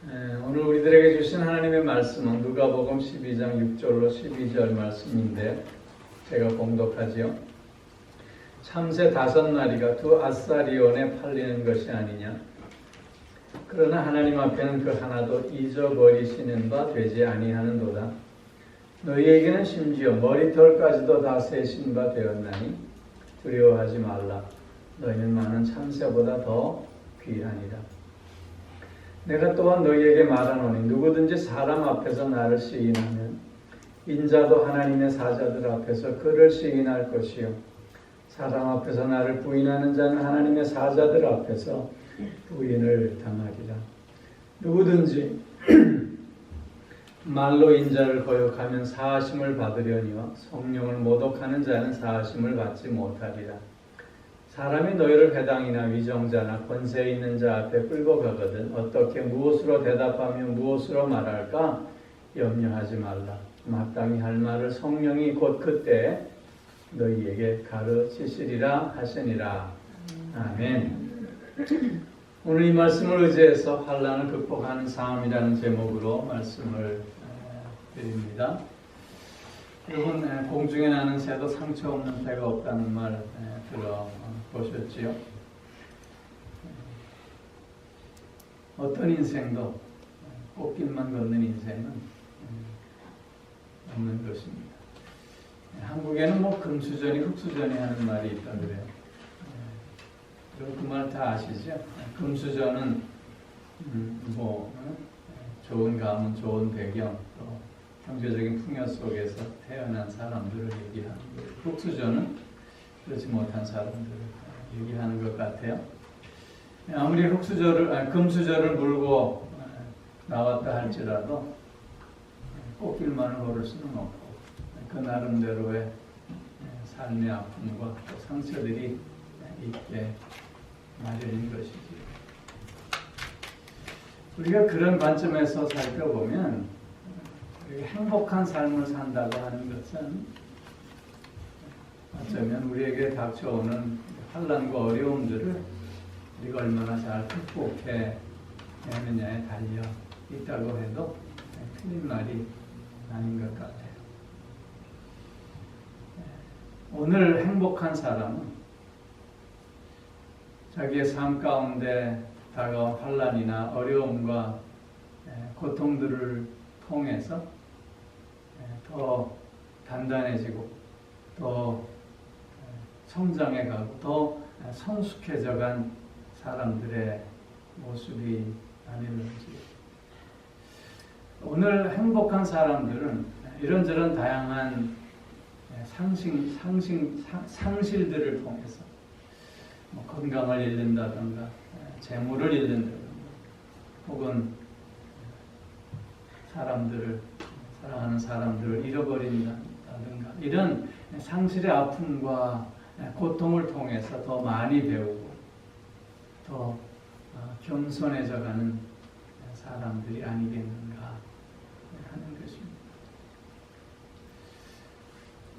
오늘 우리들에게 주신 하나님의 말씀은 누가복음 12장 6절로 12절 말씀인데 제가 봉독하지요. 참새 5마리가 2아사리온에 팔리는 것이 아니냐. 그러나 하나님 앞에는 그 하나도 잊어버리시는 바 되지 아니하는도다. 너희에게는 심지어 머리털까지도 다 세신 바 되었나니 두려워하지 말라. 너희는 많은 참새보다 더 귀하니라. 내가 또한 너희에게 말하노니 누구든지 사람 앞에서 나를 시인하면 인자도 하나님의 사자들 앞에서 그를 시인할 것이요 사람 앞에서 나를 부인하는 자는 하나님의 사자들 앞에서 부인을 당하리라. 누구든지 말로 인자를 거역하면 사하심을 받으려니와 성령을 모독하는 자는 사하심을 받지 못하리라. 사람이 너희를 회당이나 위정자나 권세 있는 자 앞에 끌고 가거든 어떻게 무엇으로 대답하며 무엇으로 말할까 염려하지 말라. 마땅히 할 말을 성령이 곧 그때 너희에게 가르치시리라 하시니라. 아멘. 오늘 이 말씀을 의지해서 환난을 극복하는 삶이라는 제목으로 말씀을 드립니다. 여러분, 공중에 나는 새도 상처 없는 배가 없다는 말 들어보셨지요? 어떤 인생도 꽃길만 걷는 인생은 없는 것입니다. 한국에는 금수저니 흙수저니 하는 말이 있다 그래요. 그 말 다 아시죠? 금수저는 좋은 가문, 좋은 배경, 또 경제적인 풍요 속에서 태어난 사람들을 얘기하는 거예요. 흙수저는 그렇지 못한 사람들을 얘기하는 것 같아요. 아무리 금수저를 물고 나왔다 할지라도 꽃길만을 걸을 수는 없고 그 나름대로의 삶의 아픔과 또 상처들이 있게 마련인 것이지. 우리가 그런 관점에서 살펴보면 행복한 삶을 산다고 하는 것은 어쩌면 우리에게 닥쳐오는 환난과 어려움들을 우리가 얼마나 잘 극복해 내느냐에 달려 있다고 해도 틀린 말이 아닌 것 같아요. 오늘 행복한 사람은 자기의 삶 가운데 다가온 환난이나 어려움과 고통들을 통해서 더 단단해지고 더 성장해가고 더 성숙해져간 사람들의 모습이 아닐는지. 오늘 행복한 사람들은 이런저런 다양한 상실들을 통해서 건강을 잃는다든가 재물을 잃는다든가 혹은 사랑하는 사람들을 잃어버린다든가 이런 상실의 아픔과 고통을 통해서 더 많이 배우고 더 겸손해져가는 사람들이 아니겠는가 하는 것입니다.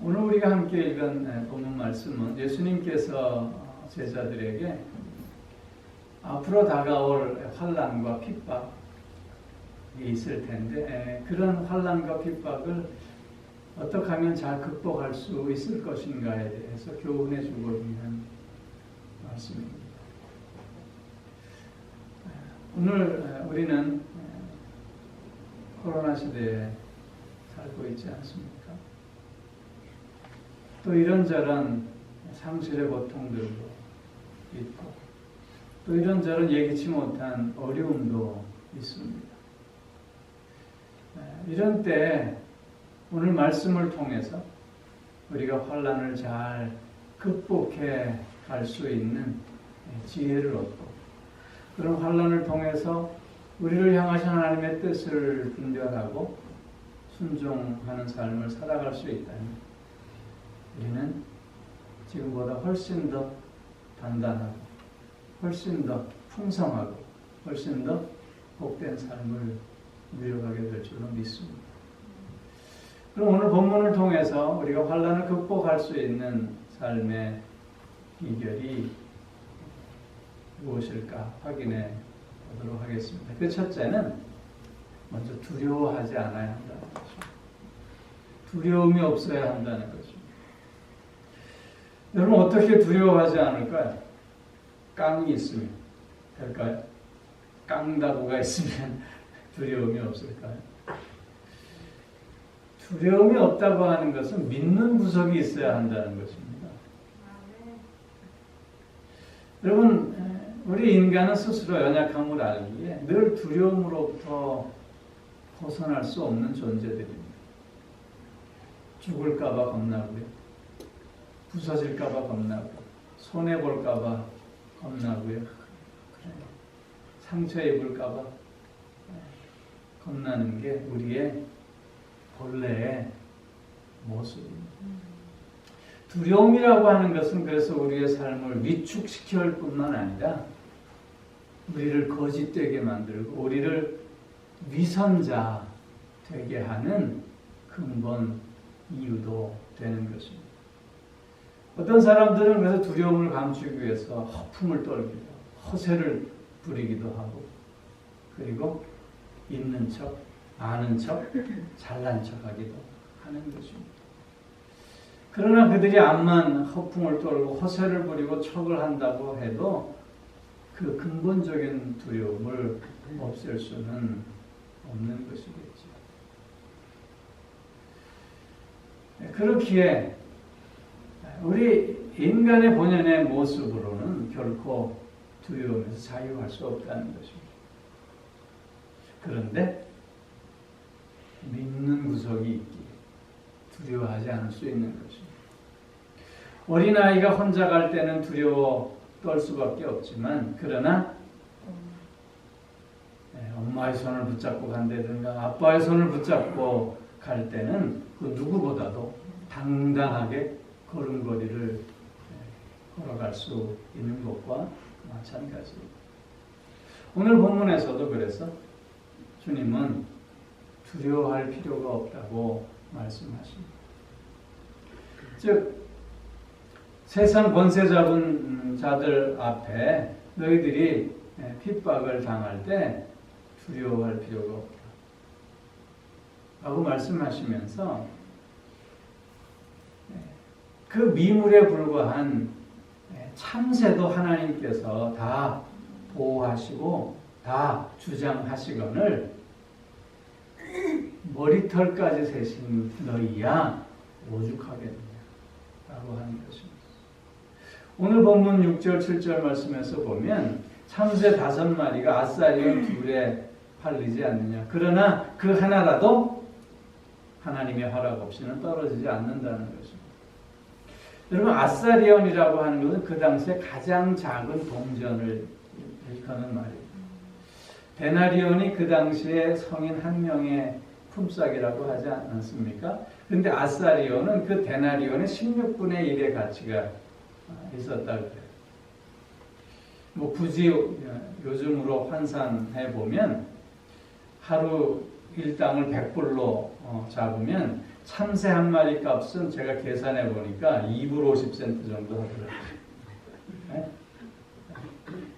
오늘 우리가 함께 읽은 본문 말씀은 예수님께서 제자들에게 앞으로 다가올 환난과 핍박이 있을 텐데 그런 환난과 핍박을 어떻게 하면 잘 극복할 수 있을 것인가에 대해서 교훈해 주고 있는 말씀입니다. 오늘 우리는 코로나 시대에 살고 있지 않습니까? 또 이런저런 상실의 고통들도 있고 또 이런저런 예기치 못한 어려움도 있습니다. 이런 때 오늘 말씀을 통해서 우리가 환난을 잘 극복해 갈 수 있는 지혜를 얻고 그런 환난을 통해서 우리를 향하신 하나님의 뜻을 분별하고 순종하는 삶을 살아갈 수 있다면 우리는 지금보다 훨씬 더 단단하고 훨씬 더 풍성하고 훨씬 더 복된 삶을 누려가게 될 줄로 믿습니다. 그럼 오늘 본문을 통해서 우리가 환난을 극복할 수 있는 삶의 비결이 무엇일까 확인해 보도록 하겠습니다. 그 첫째는 먼저 두려워하지 않아야 한다는 것입니다. 두려움이 없어야 한다는 것입니다. 여러분 어떻게 두려워하지 않을까요? 깡이 있으면 될까요? 깡다구가 있으면 두려움이 없을까요? 두려움이 없다고 하는 것은 믿는 구석이 있어야 한다는 것입니다. 여러분, 우리 인간은 스스로 연약함을 알기에 늘 두려움으로부터 벗어날 수 없는 존재들입니다. 죽을까봐 겁나고요. 부서질까봐 겁나고요. 손해볼까봐 겁나고요. 상처 입을까봐 겁나는 게 우리의 본래의 모습입니다. 두려움이라고 하는 것은 그래서 우리의 삶을 위축시켜 할 뿐만 아니라 우리를 거짓되게 만들고 우리를 위선자 되게 하는 근본 이유도 되는 것입니다. 어떤 사람들은 그래서 두려움을 감추기 위해서 허풍을 떨기도 허세를 부리기도 하고 그리고 있는 척, 아는 척, 잘난 척하기도 하는 것입니다. 그러나 그들이 암만 허풍을 떨고 허세를 부리고 척을 한다고 해도 그 근본적인 두려움을 없앨 수는 없는 것이겠죠. 그렇기에 우리 인간의 본연의 모습으로는 결코 두려움에서 자유할 수 없다는 것입니다. 그런데 믿는 구석이 있기에 두려워하지 않을 수 있는 것입니다. 어린아이가 혼자 갈 때는 두려워 떨 수밖에 없지만 그러나 엄마의 손을 붙잡고 간다든가 아빠의 손을 붙잡고 갈 때는 그 누구보다도 당당하게 걸음걸이를 걸어갈 수 있는 것과 마찬가지입니다. 오늘 본문에서도 그래서 주님은 두려워할 필요가 없다고 말씀하십니다. 즉 세상 권세 잡은 자들 앞에 너희들이 핍박을 당할 때 두려워할 필요가 없다 라고 말씀하시면서 그 미물에 불과한 참새도 하나님께서 다 보호하시고 다 주장하시거늘 머리털까지 세신 너희야 오죽하겠느냐 라고 하는 것입니다. 오늘 본문 6절 7절 말씀에서 보면 참새 5마리가 아사리온 둘에 팔리지 않느냐. 그러나 그 하나라도 하나님의 허락 없이는 떨어지지 않는다는 것입니다. 여러분 아사리온이라고 하는 것은 그 당시에 가장 작은 동전을 일컫는 말이에요. 데나리온이 그 당시에 성인 한 명의 품삯이라고 하지 않습니까? 그런데 아사리온은 그 데나리온의 16분의 1의 가치가 있었다 그래요. 뭐 굳이 요즘으로 환산해 보면 하루 일당을 100불로 잡으면 참새 한 마리 값은 제가 계산해 보니까 2불 50센트 정도 하더라고요. 네?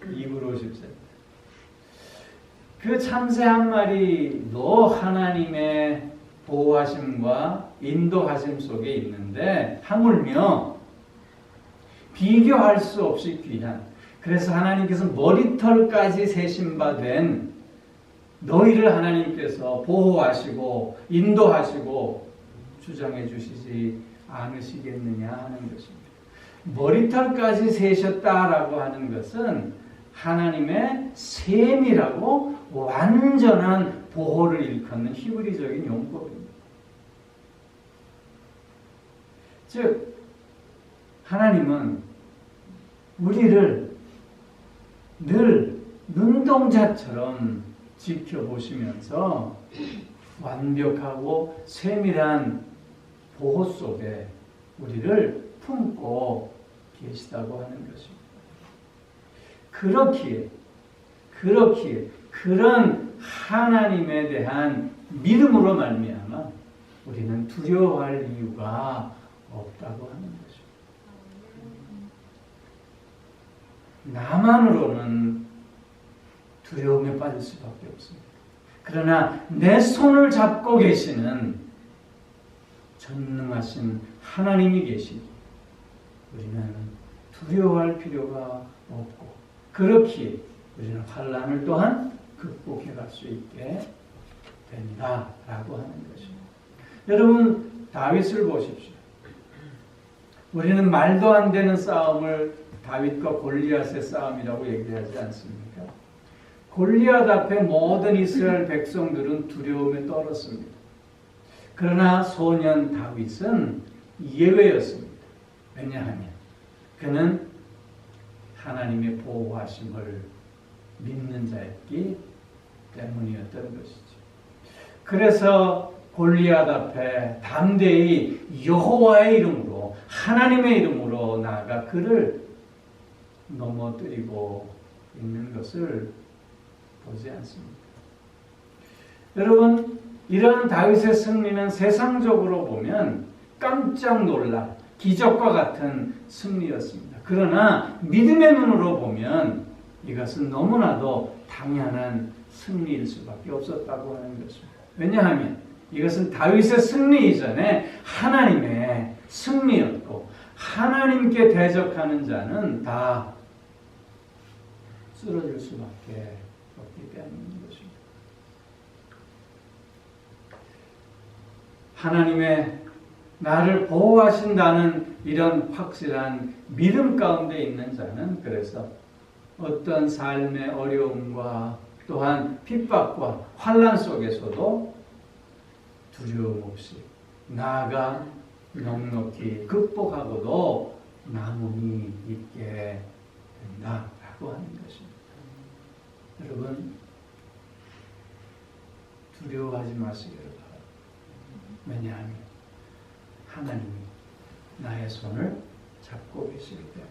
2불 50센트. 그 참새 한 마리도 하나님의 보호하심과 인도하심 속에 있는데 하물며 비교할 수 없이 귀한, 그래서 하나님께서 머리털까지 세신 바 된 너희를 하나님께서 보호하시고 인도하시고 주장해 주시지 않으시겠느냐 하는 것입니다. 머리털까지 세셨다라고 하는 것은 하나님의 세밀하고 완전한 보호를 일컫는 히브리적인 용법입니다. 즉 하나님은 우리를 늘 눈동자처럼 지켜보시면서 완벽하고 세밀한 보호 속에 우리를 품고 계시다고 하는 것입니다. 그렇기에 그런 하나님에 대한 믿음으로 말미암아 우리는 두려워할 이유가 없다고 하는 것입니다. 나만으로는 두려움에 빠질 수밖에 없습니다. 그러나 내 손을 잡고 계시는 전능하신 하나님이 계시니 우리는 두려워할 필요가 없고, 그렇기에 우리는 환난을 또한 극복해 갈 수 있게 된다 라고 하는 것입니다. 여러분, 다윗을 보십시오. 우리는 말도 안 되는 싸움을 다윗과 골리앗의 싸움이라고 얘기하지 않습니까? 골리앗 앞에 모든 이스라엘 백성들은 두려움에 떨었습니다. 그러나 소년 다윗은 예외였습니다. 왜냐하면 그는 하나님의 보호하심을 믿는 자였기 때문이었던 것이죠. 그래서 골리앗 앞에 담대히 여호와의 이름으로, 하나님의 이름으로 나아가 그를 넘어뜨리고 있는 것을 보지 않습니다. 여러분, 이런 다윗의 승리는 세상적으로 보면 깜짝 놀랄 기적과 같은 승리였습니다. 그러나 믿음의 눈으로 보면 이것은 너무나도 당연한 승리일 수밖에 없었다고 하는 것입니다. 왜냐하면 이것은 다윗의 승리 이전에 하나님의 승리였고, 하나님께 대적하는 자는 다 쓰러질 수밖에 없기 때문인 것입니다. 하나님의 나를 보호하신다는 이런 확실한 믿음 가운데 있는 자는 그래서 어떤 삶의 어려움과 또한 핍박과 환난 속에서도 두려움 없이 나아가 넉넉히 극복하고도 남음이 있게 된다라고 하는 것입니다. 여러분, 두려워하지 마시기를 바랍니다. 왜냐하면 하나님이 나의 손을 잡고 계시기 때문에,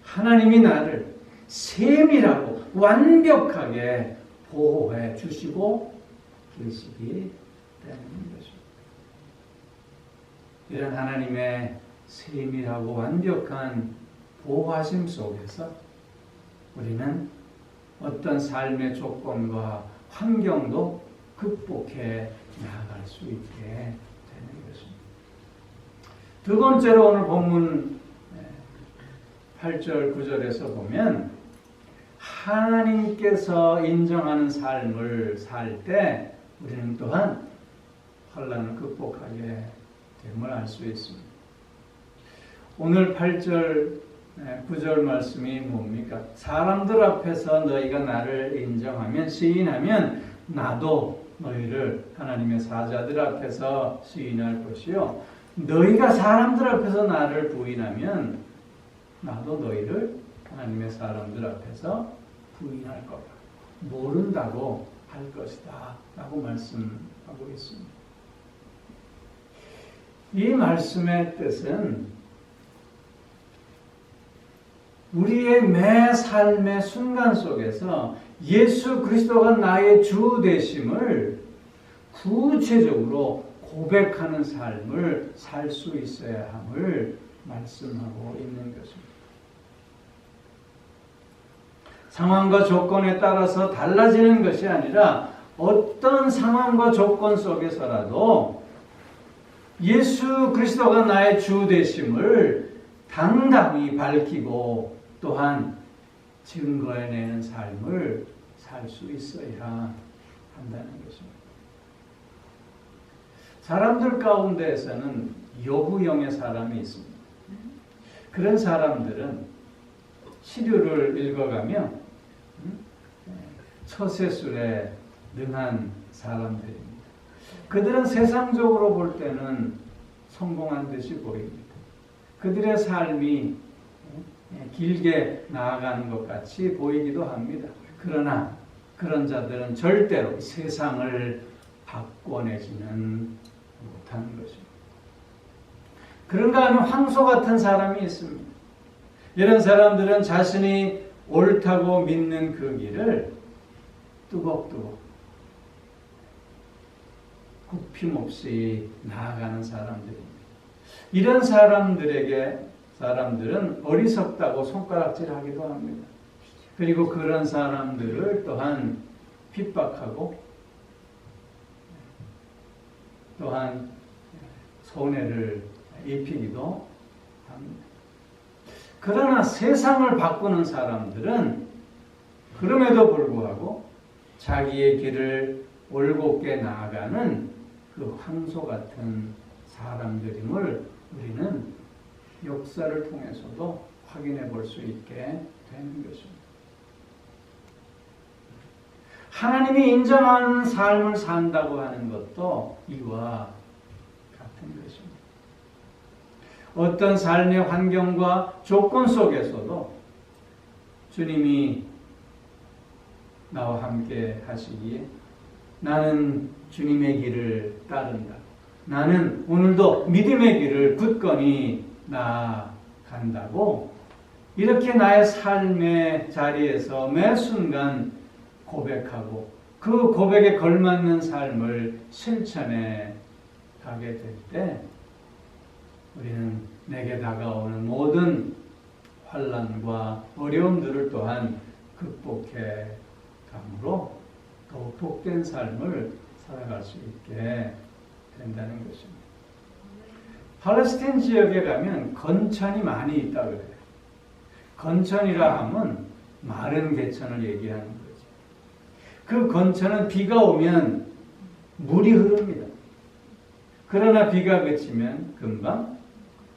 하나님이 나를 세밀하고 완벽하게 보호해 주시고 계시기 때문인 것입니다. 이런 하나님의 세밀하고 완벽한 보호하심 속에서 우리는 어떤 삶의 조건과 환경도 극복해 나아갈 수 있게 되는 것입니다. 두 번째로 오늘 본문 8절 9절에서 보면 하나님께서 인정하는 삶을 살 때 우리는 또한 환난을 극복하게 됨을 알 수 있습니다. 오늘 8절 9절 말씀이 뭡니까? 사람들 앞에서 너희가 나를 인정하면, 시인하면 나도 너희를 하나님의 사자들 앞에서 시인할 것이요, 너희가 사람들 앞에서 나를 부인하면 나도 너희를 하나님의 사람들 앞에서 부인할 거다. 모른다고 할 것이다 라고 말씀하고 있습니다. 이 말씀의 뜻은 우리의 매 삶의 순간 속에서 예수 그리스도가 나의 주 되심을 구체적으로 고백하는 삶을 살 수 있어야 함을 말씀하고 있는 것입니다. 상황과 조건에 따라서 달라지는 것이 아니라 어떤 상황과 조건 속에서라도 예수 그리스도가 나의 주 되심을 당당히 밝히고 또한 증거해내는 삶을 살 수 있어야 한다는 것입니다. 사람들 가운데에서는 요구형의 사람이 있습니다. 그런 사람들은 시류를 읽어가며 처세술에 능한 사람들입니다. 그들은 세상적으로 볼 때는 성공한 듯이 보입니다. 그들의 삶이 길게 나아가는 것 같이 보이기도 합니다. 그러나 그런 자들은 절대로 세상을 바꿔내지는 못하는 것입니다. 그런가 하면 황소 같은 사람이 있습니다. 이런 사람들은 자신이 옳다고 믿는 그 길을 뚜벅뚜벅 굽힘없이 나아가는 사람들입니다. 이런 사람들은 어리석다고 손가락질하기도 합니다. 그리고 그런 사람들을 또한 핍박하고 또한 손해를 입히기도 합니다. 그러나 세상을 바꾸는 사람들은 그럼에도 불구하고 자기의 길을 올곧게 나아가는 그 황소 같은 사람들임을 우리는 역사를 통해서도 확인해 볼 수 있게 되는 것입니다. 하나님이 인정하는 삶을 산다고 하는 것도 이와 같은 것입니다. 어떤 삶의 환경과 조건 속에서도 주님이 나와 함께 하시기에 나는 주님의 길을 따른다. 나는 오늘도 믿음의 길을 굳건히 나아간다고 이렇게 나의 삶의 자리에서 매 순간 고백하고 그 고백에 걸맞는 삶을 실천해 가게 될 때 우리는 내게 다가오는 모든 환난과 어려움들을 또한 극복해 감으로 더욱 복된 삶을 살아갈 수 있게 된다는 것입니다. 팔레스타인 지역에 가면 건천이 많이 있다 그래요. 건천이라 하면 마른 개천을 얘기하는 거죠. 그 건천은 비가 오면 물이 흐릅니다. 그러나 비가 그치면 금방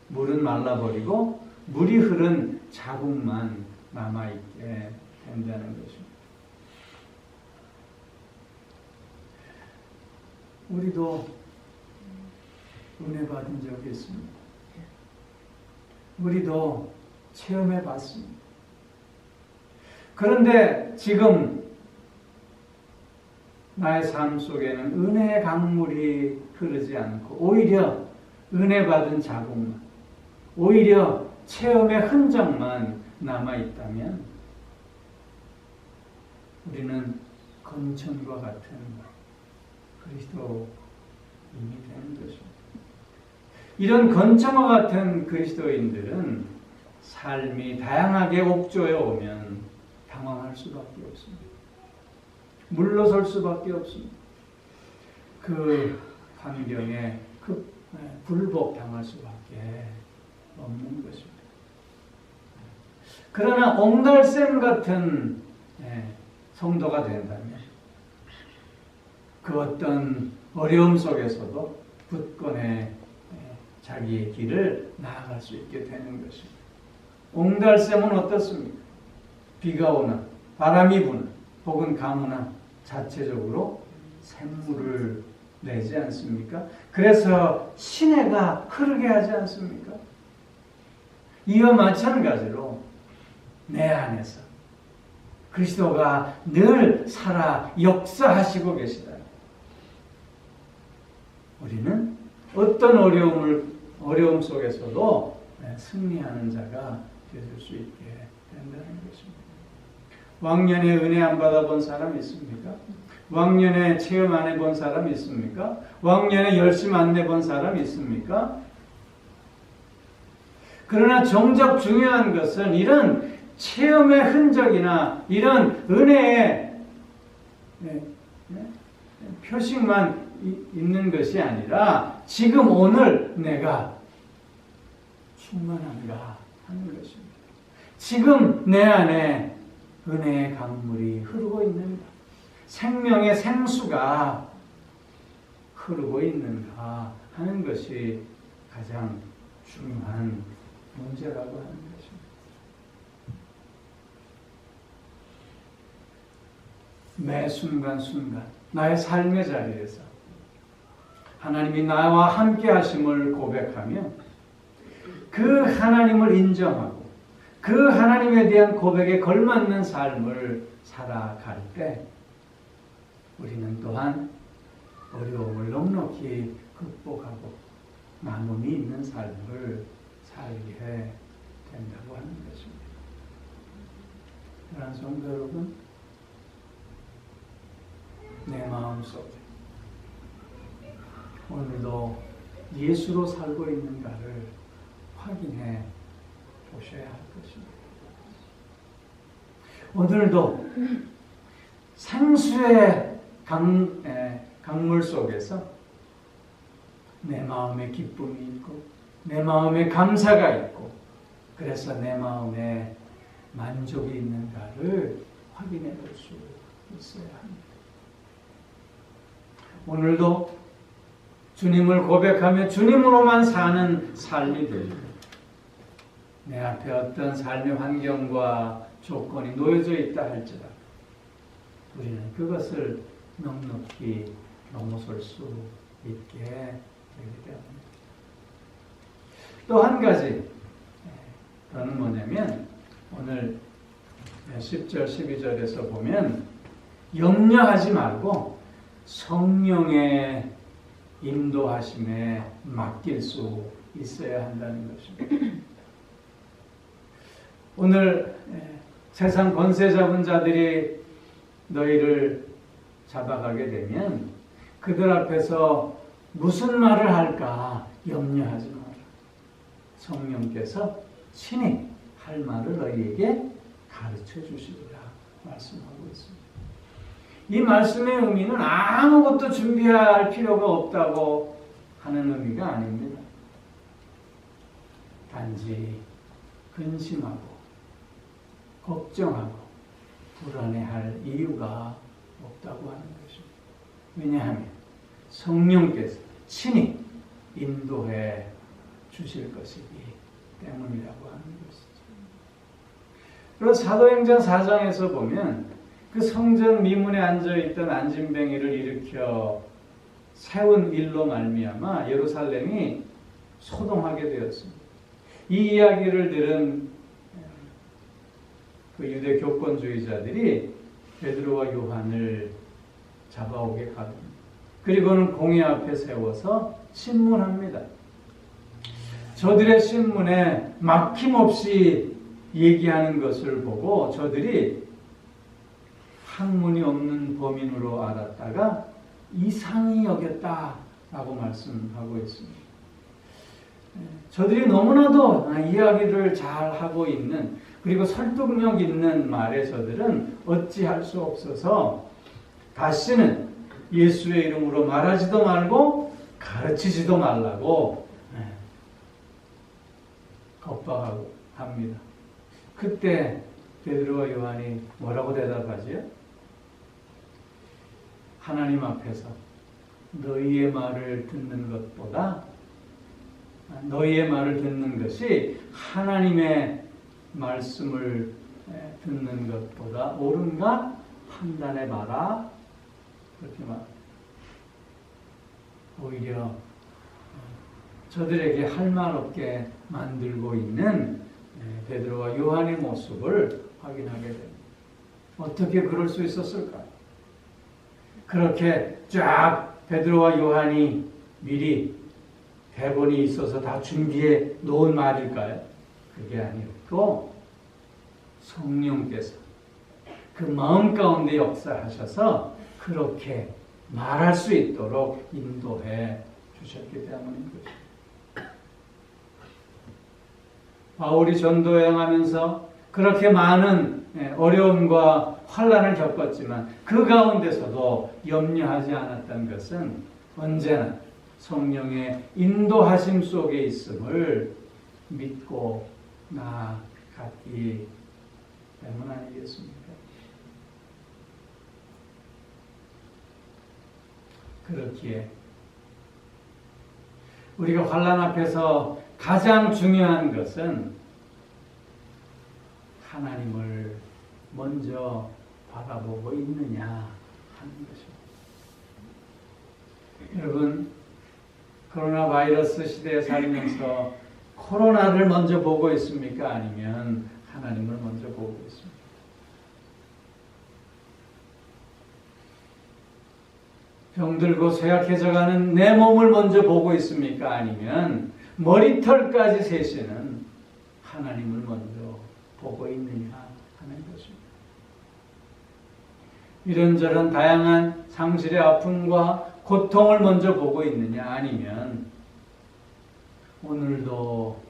물은 말라버리고 물이 흐른 자국만 남아있게 된다는 것입니다. 우리도 은혜 받은 적이 있습니다. 우리도 체험해 봤습니다. 그런데 지금 나의 삶 속에는 은혜의 강물이 흐르지 않고 오히려 은혜 받은 자국만, 오히려 체험의 흔적만 남아있다면 우리는 건천과 같은 그리스도인이 되는 것입니다. 이런 건천과 같은 그리스도인들은 삶이 다양하게 옥조에 오면 당황할 수밖에 없습니다. 물러설 수밖에 없습니다. 그 환경에 굴복당할 수밖에 없는 것입니다. 그러나 옹달샘 같은 성도가 된다면 그 어떤 어려움 속에서도 굳건히 자기의 길을 나아갈 수 있게 되는 것입니다. 옹달샘은 어떻습니까? 비가 오나 바람이 부나 혹은 가무나 자체적으로 샘물을 내지 않습니까? 그래서 시내가 흐르게 하지 않습니까? 이와 마찬가지로 내 안에서 그리스도가 늘 살아 역사하시고 계시다. 우리는 어떤 어려움 속에서도 승리하는 자가 되실 수 있게 된다는 것입니다. 왕년에 은혜 안 받아본 사람 있습니까? 왕년에 체험 안 해본 사람 있습니까? 왕년에 열심 안 내본 사람 있습니까? 그러나 정작 중요한 것은 이런 체험의 흔적이나 이런 은혜의 표식만 있는 것이 아니라 지금 오늘 내가 충만한가 하는 것입니다. 지금 내 안에 은혜의 강물이 흐르고 있는가? 생명의 생수가 흐르고 있는가 하는 것이 가장 중요한 문제라고 하는 것입니다. 매 순간순간 나의 삶의 자리에서 하나님이 나와 함께 하심을 고백하며 그 하나님을 인정하고 그 하나님에 대한 고백에 걸맞는 삶을 살아갈 때 우리는 또한 어려움을 넉넉히 극복하고 나눔이 있는 삶을 살게 된다고 하는 것입니다. 그러나 성도 여러분, 내 마음속에 오늘도 예수로 살고 있는가를 확인해 보셔야 할 것입니다. 오늘도 생수의 강물 속에서 내 마음에 기쁨이 있고 내 마음에 감사가 있고 그래서 내 마음에 만족이 있는가를 확인해 볼 수 있어야 합니다. 오늘도 주님을 고백하며 주님으로만 사는 삶이 되죠. 내 앞에 어떤 삶의 환경과 조건이 놓여져 있다 할지라도 우리는 그것을 넉넉히 넘어설 수 있게 되기 때문입니다. 또 한 가지 그건 뭐냐면 오늘 10절 12절에서 보면 염려하지 말고 성령의 인도하심에 맡길 수 있어야 한다는 것입니다. 오늘 세상 권세 잡은 자들이 너희를 잡아가게 되면 그들 앞에서 무슨 말을 할까 염려하지 마라. 성령께서 친히 할 말을 너희에게 가르쳐 주시리라 말씀하고 있습니다. 이 말씀의 의미는 아무것도 준비할 필요가 없다고 하는 의미가 아닙니다. 단지 근심하고 걱정하고 불안해할 이유가 없다고 하는 것입니다. 왜냐하면 성령께서 친히 인도해 주실 것이기 때문이라고 하는 것이죠. 그리고 사도행전 4장에서 보면 그 성전 미문에 앉아있던 안진뱅이를 일으켜 세운 일로 말미암아 예루살렘이 소동하게 되었습니다. 이 이야기를 들은 그 유대 교권주의자들이 베드로와 요한을 잡아오게 가릅니다. 그리고는 공회 앞에 세워서 신문합니다. 저들의 신문에 막힘없이 얘기하는 것을 보고 저들이 학문이 없는 범인으로 알았다가 이상히 여겼다라고 말씀하고 있습니다. 저들이 너무나도 이야기를 잘 하고 있는 그리고 설득력 있는 말에 저들은 어찌할 수 없어서 다시는 예수의 이름으로 말하지도 말고 가르치지도 말라고 겁박하고 합니다. 그때 베드로와 요한이 뭐라고 대답하지요? 하나님 앞에서 너희의 말을 듣는 것보다 너희의 말을 듣는 것이 하나님의 말씀을 듣는 것보다 옳은가 판단해봐라. 그렇게 말. 오히려 저들에게 할 말 없게 만들고 있는 베드로와 요한의 모습을 확인하게 됩니다. 어떻게 그럴 수 있었을까요? 그렇게 쫙 베드로와 요한이 미리 대본이 있어서 다 준비해 놓은 말일까요? 그게 아니고 성령께서 그 마음 가운데 역사하셔서 그렇게 말할 수 있도록 인도해 주셨기 때문인 것입니다. 바울이 전도 여행하면서 그렇게 많은 어려움과 환난을 겪었지만 그 가운데서도 염려하지 않았던 것은 언제나 성령의 인도하심 속에 있음을 믿고 나아갔기 때문 아니겠습니까? 그렇기에 우리가 환난 앞에서 가장 중요한 것은 하나님을 먼저 바라보고 있느냐 하는 것입니다. 여러분, 코로나 바이러스 시대에 살면서 코로나를 먼저 보고 있습니까? 아니면 하나님을 먼저 보고 있습니까? 병들고 쇠약해져가는 내 몸을 먼저 보고 있습니까? 아니면 머리털까지 세시는 하나님을 먼저 보고 있느냐 하는 것입니다. 이런저런 다양한 상실의 아픔과 고통을 먼저 보고 있느냐 아니면 오늘도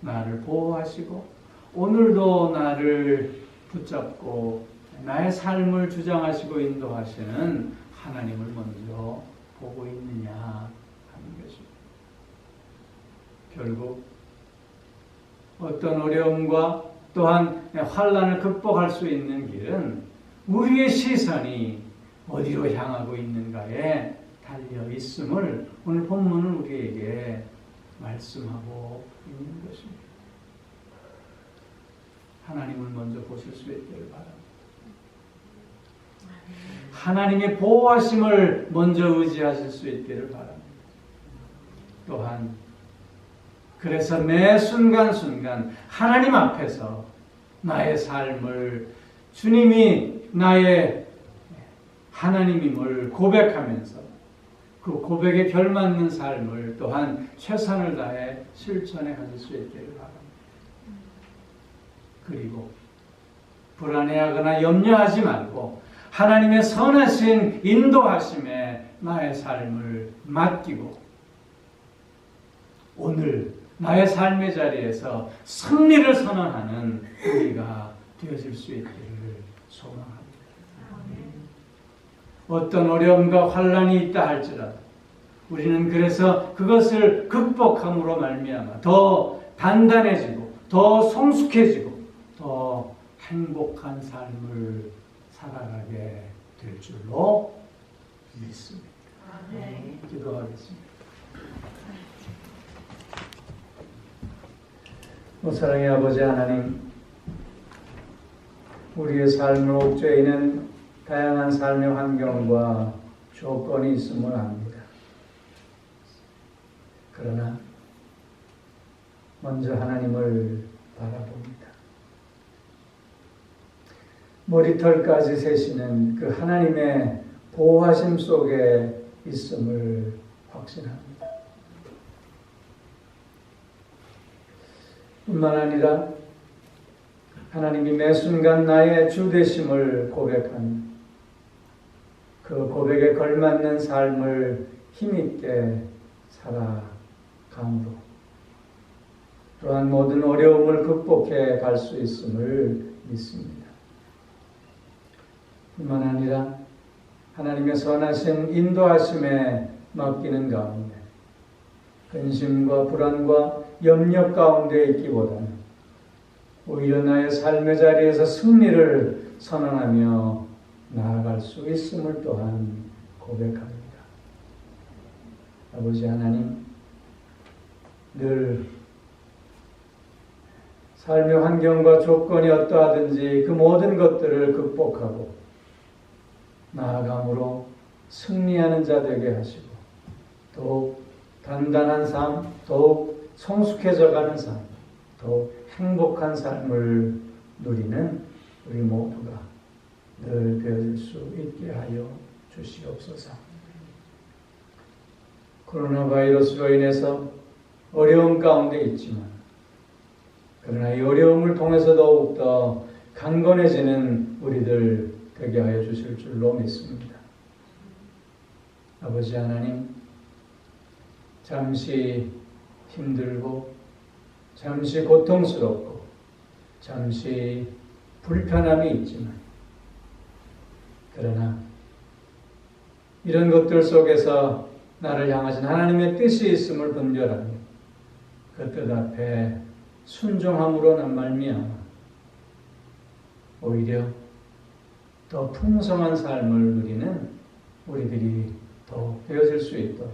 나를 보호하시고 오늘도 나를 붙잡고 나의 삶을 주장하시고 인도하시는 하나님을 먼저 보고 있느냐 하는 것입니다. 결국 어떤 어려움과 또한 환난을 극복할 수 있는 길은 우리의 시선이 어디로 향하고 있는가에 달려 있음을 오늘 본문은 우리에게 말씀하고 있는 것입니다. 하나님을 먼저 보실 수 있기를 바랍니다. 하나님의 보호하심을 먼저 의지하실 수 있기를 바랍니다. 또한 그래서 매 순간순간 하나님 앞에서 나의 삶을 주님이 나의 하나님임을 고백하면서 그 고백에 결맞는 삶을 또한 최선을 다해 실천해 가실 수 있기를 바랍니다. 그리고 불안해하거나 염려하지 말고 하나님의 선하신 인도하심에 나의 삶을 맡기고 오늘 나의 삶의 자리에서 승리를 선언하는 우리가 되어질 수 있기를 소망합니다. 어떤 어려움과 환난이 있다 할지라도 우리는 그래서 그것을 극복함으로 말미암아 더 단단해지고 더 성숙해지고 더 행복한 삶을 살아가게 될 줄로 믿습니다. 기도하겠습니다. 사랑의 아버지 하나님, 우리의 삶을 옥죄이는 다양한 삶의 환경과 조건이 있음을 압니다. 그러나 먼저 하나님을 바라봅니다. 머리털까지 세시는 그 하나님의 보호하심 속에 있음을 확신합니다. 뿐만 아니라 하나님이 매 순간 나의 주 되심을 고백하는 그 고백에 걸맞는 삶을 힘있게 살아감으로 또한 모든 어려움을 극복해 갈 수 있음을 믿습니다. 뿐만 아니라 하나님의 선하신 인도하심에 맡기는 가운데 근심과 불안과 염려 가운데 있기보다는 오히려 나의 삶의 자리에서 승리를 선언하며 나아갈 수 있음을 또한 고백합니다. 아버지 하나님, 늘 삶의 환경과 조건이 어떠하든지 그 모든 것들을 극복하고 나아감으로 승리하는 자 되게 하시고 더욱 단단한 삶, 더욱 성숙해져가는 삶, 더욱 행복한 삶을 누리는 우리 모두가 늘 되어질 수 있게 하여 주시옵소서. 코로나 바이러스로 인해서 어려움 가운데 있지만 그러나 이 어려움을 통해서 더욱더 강건해지는 우리들 되게 하여 주실 줄로 믿습니다. 아버지 하나님, 잠시 힘들고 잠시 고통스럽고 잠시 불편함이 있지만 그러나 이런 것들 속에서 나를 향하신 하나님의 뜻이 있음을 분별하며 그 뜻 앞에 순종함으로 말미암아 오히려 더 풍성한 삶을 누리는 우리들이 더욱 되어질 수 있도록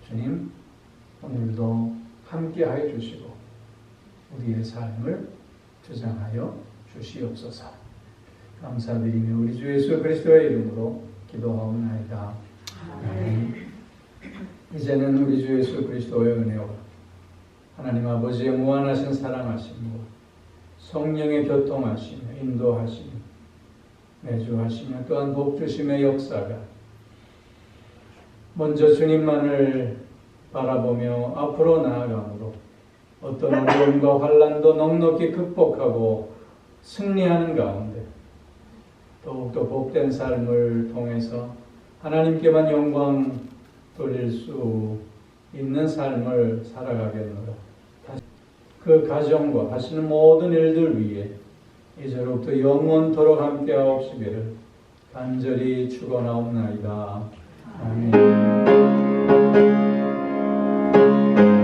주님 오늘도 함께하여 주시고 우리의 삶을 주장하여 주시옵소서. 감사드리며 우리 주 예수 그리스도의 이름으로 기도하옵나이다. 아멘. 이제는 우리 주 예수 그리스도의 은혜와 하나님 아버지의 무한하신 사랑하심과 성령의 교통하시며 인도하시며 내주하시며 또한 복주심의 역사가 먼저 주님만을 바라보며 앞으로 나아가므로 어떤 어려움과 환난도 넉넉히 극복하고 승리하는 가운데 더욱더 복된 삶을 통해서 하나님께만 영광 돌릴 수 있는 삶을 살아가겠노라. 그 가정과 하시는 모든 일들 위에 이제로부터 영원토록 함께하옵시기를 간절히 축원하옵나이다.